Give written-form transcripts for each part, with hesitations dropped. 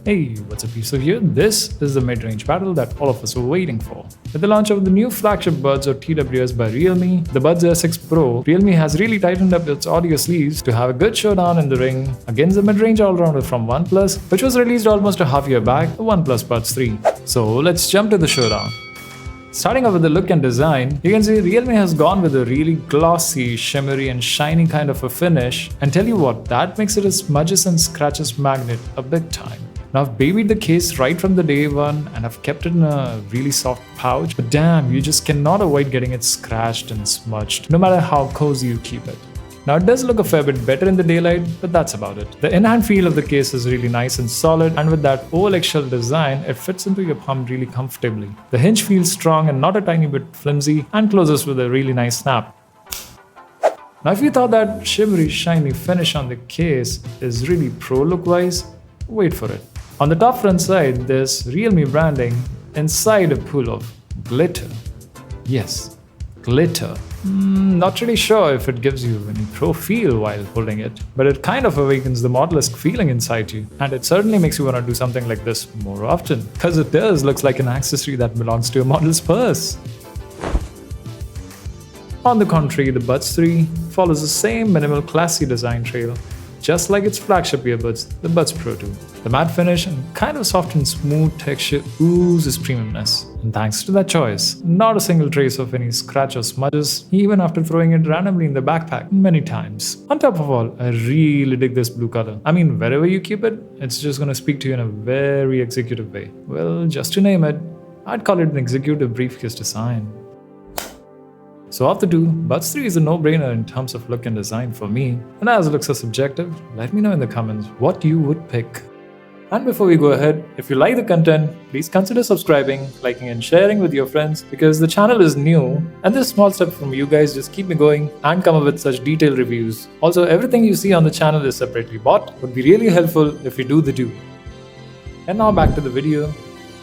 Hey, what's up, so here? This is the mid-range battle that all of us were waiting for. With the launch of the new flagship Buds or TWS by Realme, the Buds S6 Pro, Realme has really tightened up its audio sleeves to have a good showdown in the ring against the mid-range all-rounder from Oneplus, which was released almost a half year back, the Oneplus Buds 3. So let's jump to the showdown. Starting off with the look and design, you can see Realme has gone with a really glossy, shimmery and shiny kind of a finish, and tell you what, that makes it a smudges and scratches magnet a big time. Now I've babied the case right from the day one and I've kept it in a really soft pouch, but damn, you just cannot avoid getting it scratched and smudged, no matter how cozy you keep it. Now it does look a fair bit better in the daylight, but that's about it. The in-hand feel of the case is really nice and solid, and with that oval eggshell design, it fits into your palm really comfortably. The hinge feels strong and not a tiny bit flimsy, and closes with a really nice snap. Now if you thought that shimmery shiny finish on the case is really pro look-wise, wait for it. On the top front side, there's Realme branding inside a pool of glitter. Yes, glitter. Not really sure if it gives you any pro feel while holding it, but it kind of awakens the model-esque feeling inside you, and it certainly makes you want to do something like this more often, because it does looks like an accessory that belongs to a model's purse. On the contrary, the Buds 3 follows the same minimal classy design trail, just like its flagship earbuds, the Buds Pro 2. The matte finish and kind of soft and smooth texture oozes premiumness. And thanks to that choice, not a single trace of any scratch or smudges, even after throwing it randomly in the backpack many times. On top of all, I really dig this blue color. I mean, wherever you keep it, it's just gonna speak to you in a very executive way. Well, just to name it, I'd call it an executive briefcase design. So of the two, Buds 3 is a no-brainer in terms of look and design for me, and as looks are subjective, let me know in the comments what you would pick. And before we go ahead, if you like the content, please consider subscribing, liking and sharing with your friends, because the channel is new and this small step from you guys just keep me going and come up with such detailed reviews. Also, everything you see on the channel is separately bought, would be really helpful if you do the do. And now back to the video.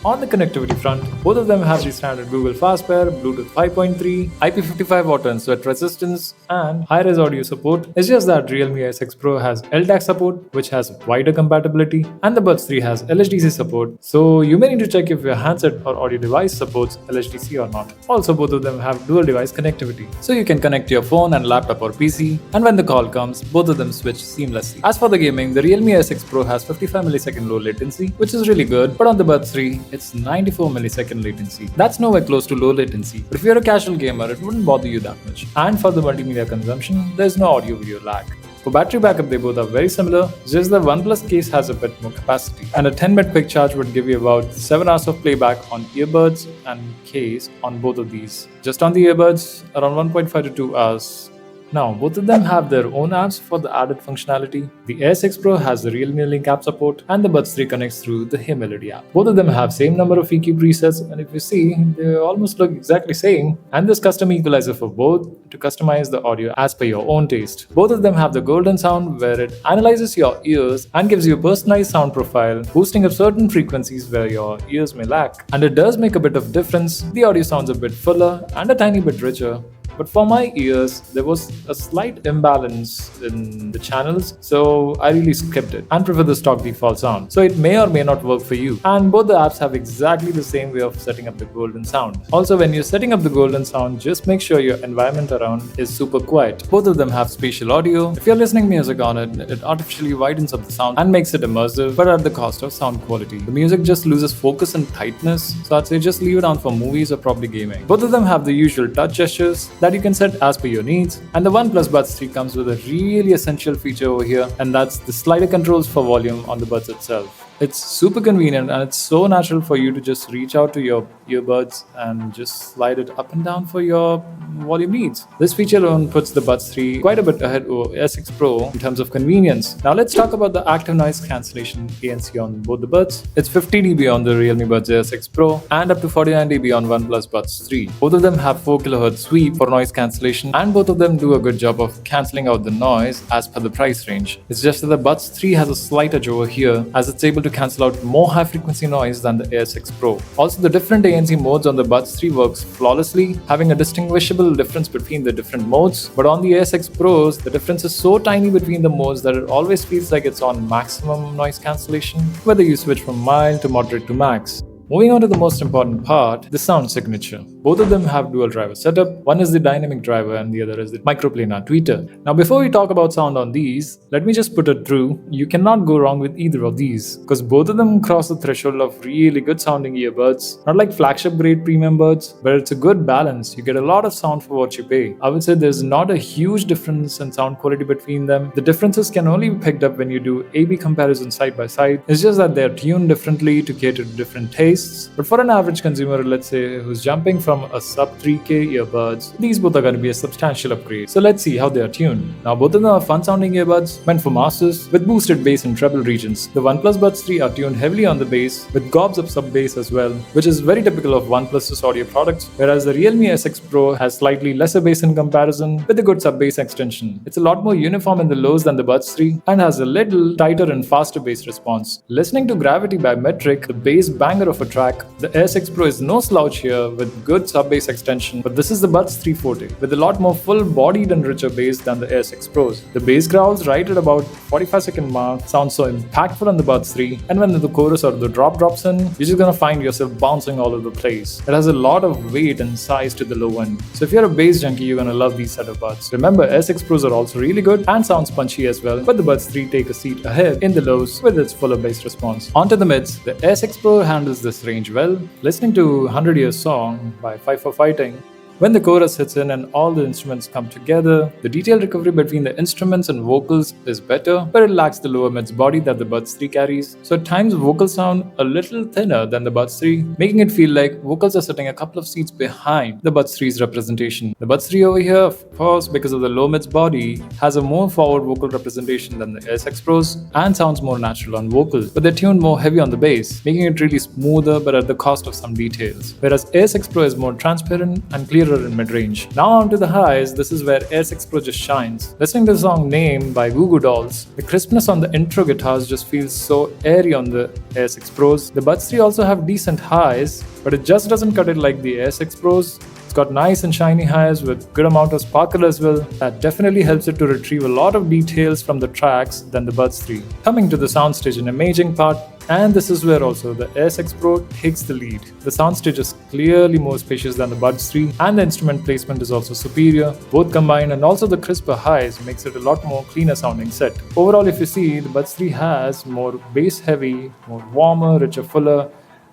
On the connectivity front, both of them have the standard Google Fast Pair, Bluetooth 5.3, IP55 water and sweat resistance, and high-res audio support. It's just that Realme S6 Pro has LDAC support, which has wider compatibility, and the Buds 3 has LHDC support, so you may need to check if your handset or audio device supports LHDC or not. Also, both of them have dual device connectivity, so you can connect your phone and laptop or PC, and when the call comes, both of them switch seamlessly. As for the gaming, the Realme S6 Pro has 55 millisecond low latency, which is really good, but on the Buds 3, it's 94 millisecond latency. That's nowhere close to low latency, but if you're a casual gamer, it wouldn't bother you that much. And for the multimedia consumption, there's no audio video lag. For battery backup, they both are very similar, just the OnePlus case has a bit more capacity. And a 10-minute quick charge would give you about 7 hours of playback on earbuds and case on both of these. Just on the earbuds, around 1.5 to 2 hours. Now, both of them have their own apps for the added functionality. The S6 Pro has the Realme Link app support, and the Buds 3 connects through the Hey Melody app. Both of them have same number of EQ presets, and if you see, they almost look exactly same. And this custom equalizer for both to customize the audio as per your own taste. Both of them have the golden sound, where it analyzes your ears and gives you a personalized sound profile, boosting up certain frequencies where your ears may lack. And it does make a bit of difference. The audio sounds a bit fuller and a tiny bit richer. But for my ears, there was a slight imbalance in the channels, so I really skipped it and prefer the stock default sound. So it may or may not work for you. And both the apps have exactly the same way of setting up the golden sound. Also, when you're setting up the golden sound, just make sure your environment around is super quiet. Both of them have spatial audio. If you're listening music on it, it artificially widens up the sound and makes it immersive, but at the cost of sound quality. The music just loses focus and tightness, so I'd say just leave it on for movies or probably gaming. Both of them have the usual touch gestures that you can set as per your needs, and the OnePlus Buds 3 comes with a really essential feature over here, and that's the slider controls for volume on the buds itself. It's super convenient and it's so natural for you to just reach out to your earbuds and just slide it up and down for your volume needs. This feature alone puts the Buds 3 quite a bit ahead of S6 Pro in terms of convenience. Now let's talk about the active noise cancellation ANC on both the buds. It's 50 dB on the Realme Buds S6 Pro and up to 49 dB on OnePlus Buds 3. Both of them have 4 kHz sweep for noise cancellation, and both of them do a good job of cancelling out the noise as per the price range. It's just that the Buds 3 has a slight edge over here, as it's able to cancel out more high frequency noise than the S6 Pro. Also, the different ANC modes on the Buds 3 works flawlessly, having a distinguishable noticeable difference between the different modes, but on the ASX Pros, the difference is so tiny between the modes that it always feels like it's on maximum noise cancellation, whether you switch from mild to moderate to max. Moving on to the most important part, the sound signature. Both of them have dual driver setup. One is the dynamic driver and the other is the microplanar tweeter. Now before we talk about sound on these, let me just put it through. You cannot go wrong with either of these because both of them cross the threshold of really good sounding earbuds. Not like flagship grade premium buds, but it's a good balance. You get a lot of sound for what you pay. I would say there's not a huge difference in sound quality between them. The differences can only be picked up when you do A/B comparison side by side. It's just that they're tuned differently to cater to different tastes. But for an average consumer, let's say, who's jumping from a sub 3K earbuds, these both are going to be a substantial upgrade. So let's see how they are tuned. Now, both of them are fun sounding earbuds meant for masters with boosted bass in treble regions. The OnePlus Buds 3 are tuned heavily on the bass with gobs of sub bass as well, which is very typical of OnePlus's audio products, whereas the Realme SX Pro has slightly lesser bass in comparison with a good sub bass extension. It's a lot more uniform in the lows than the Buds 3 and has a little tighter and faster bass response. Listening to Gravity by Metric, the bass banger of a track, the ASX Pro is no slouch here with good sub-bass extension, but this is the Buds 340 with a lot more full-bodied and richer bass than the ASX Pros. The bass growls right at about 45-second mark sound so impactful on the Buds 3, and when the chorus or the drop drops in, you're just gonna find yourself bouncing all over the place. It has a lot of weight and size to the low end, so if you're a bass junkie, you're gonna love these set of buds. Remember, ASX Pros are also really good and sounds punchy as well, but the Buds 3 take a seat ahead in the lows with its fuller bass response. Onto the mids, the ASX Pro handles this range well. Listening to 100 Years Song by Fight for Fighting, when the chorus hits in and all the instruments come together, the detailed recovery between the instruments and vocals is better, but it lacks the lower mids body that the Buds 3 carries. So at times vocals sound a little thinner than the Buds 3, making it feel like vocals are sitting a couple of seats behind the Buds 3's representation. The Buds 3 over here, of course, because of the low mids body, has a more forward vocal representation than the SX Pros and sounds more natural on vocals, but they're tuned more heavy on the bass, making it really smoother but at the cost of some details. Whereas ASX Pro is more transparent and clearer in mid-range. Now on to the highs, this is where ASX Pro just shines. Listening to the song Name by Goo Goo Dolls, the crispness on the intro guitars just feels so airy on the ASX Pros. The Buds 3 also have decent highs, but it just doesn't cut it like the ASX Pros. It's got nice and shiny highs with good amount of sparkle as well. That definitely helps it to retrieve a lot of details from the tracks than the Buds 3. Coming to the soundstage, an amazing part, and this is where also the ASX Pro takes the lead. The soundstage is clearly more spacious than the Buds 3 and the instrument placement is also superior. Both combined and also the crisper highs makes it a lot more cleaner sounding set. Overall, if you see, the Buds 3 has more bass heavy, more warmer, richer, fuller,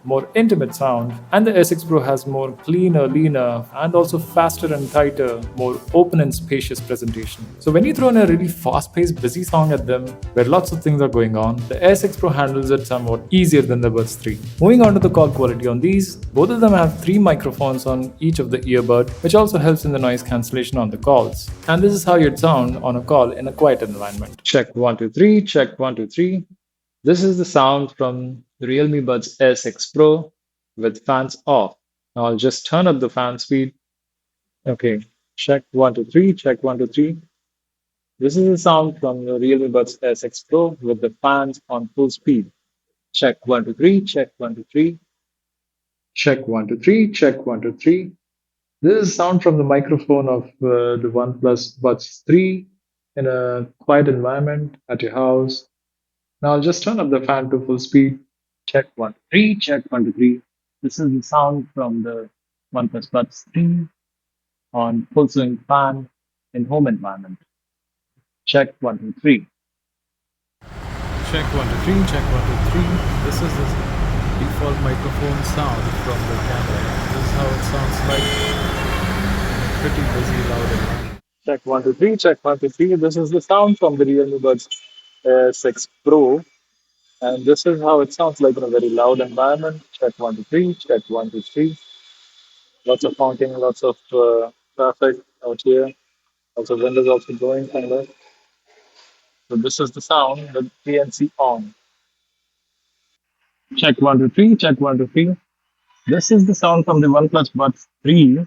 more intimate sound, and the SX Pro has more cleaner, leaner, and also faster and tighter, more open and spacious presentation. So when you throw in a really fast-paced, busy song at them, where lots of things are going on, the SX Pro handles it somewhat easier than the Buds 3. Moving on to the call quality on these, both of them have 3 microphones on each of the earbud, which also helps in the noise cancellation on the calls. And this is how you'd sound on a call in a quiet environment. Check 1 2 3, check 1 2 3. This is the sound from the Realme Buds S6 Pro with fans off. Now I'll just turn up the fan speed. Okay, check 1 2 3, check 1 2 3. This is the sound from the Realme Buds S6 Pro with the fans on full speed. Check 1 2 3, check 1 2 3. Check 1 2 3, check 1 2 3. This is sound from the microphone of the OnePlus Buds 3 in a quiet environment at your house. Now I'll just turn up the fan to full speed. Check 1 2 3, check 1 2 3. This is the sound from the OnePlus Buds 3 on full swing fan in home environment. Check 1 2 3. Check 1 2 3, check 1 2 3. This is the default microphone sound from the camera. This is how it sounds like in a pretty busy, loud environment. Check 1 2 3, check 1 2 3. This is the sound from the Realme Buds 6 Pro. And this is how it sounds like in a very loud environment. Check 1 2 3, check 1 2 3. Lots of honking, lots of traffic out here. Lots of windows also blowing kind of. So this is the sound with PNC on. Check 1 2 3, check 1 2 3. This is the sound from the OnePlus Buds 3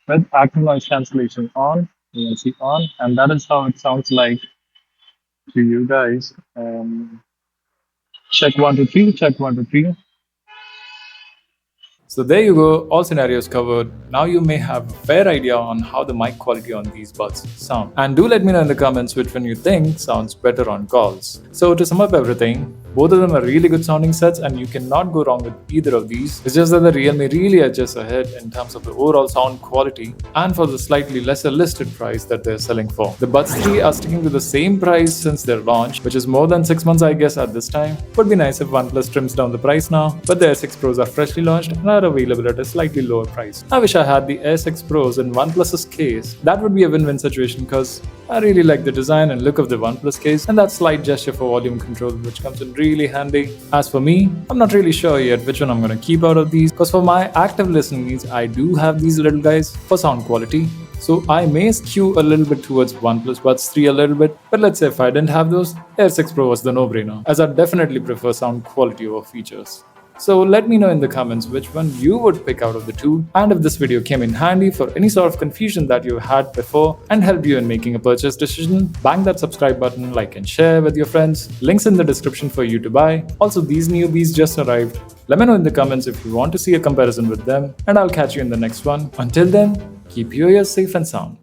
with active noise cancellation on, PNC on, and that is how it sounds like to you guys. Check 1 2 3, check 1 2 3. So there you go, all scenarios covered. Now you may have a fair idea on how the mic quality on these buds sound. And do let me know in the comments which one you think sounds better on calls. So to sum up everything, both of them are really good sounding sets and you cannot go wrong with either of these. It's just that the Realme really edges ahead in terms of the overall sound quality and for the slightly lesser listed price that they're selling for. The Buds 3 are sticking to the same price since their launch, which is more than 6 months I guess at this time. Would be nice if OnePlus trims down the price now, but the S6 Pros are freshly launched and are available at a slightly lower price. I wish I had the S6 Pros in OnePlus's case. That would be a win-win situation because I really like the design and look of the OnePlus case and that slight gesture for volume control which comes in really handy. As for me, I'm not really sure yet which one I'm gonna keep out of these because for my active listening needs I do have these little guys for sound quality. So I may skew a little bit towards OnePlus Buds 3 a little bit, but let's say if I didn't have those, Air 6 Pro was the no-brainer as I definitely prefer sound quality over features. So let me know in the comments which one you would pick out of the two, and if this video came in handy for any sort of confusion that you had before and helped you in making a purchase decision, bang that subscribe button, like and share with your friends. Links in the description for you to buy. Also, these newbies just arrived. Let me know in the comments if you want to see a comparison with them, and I'll catch you in the next one. Until then, keep your ears safe and sound.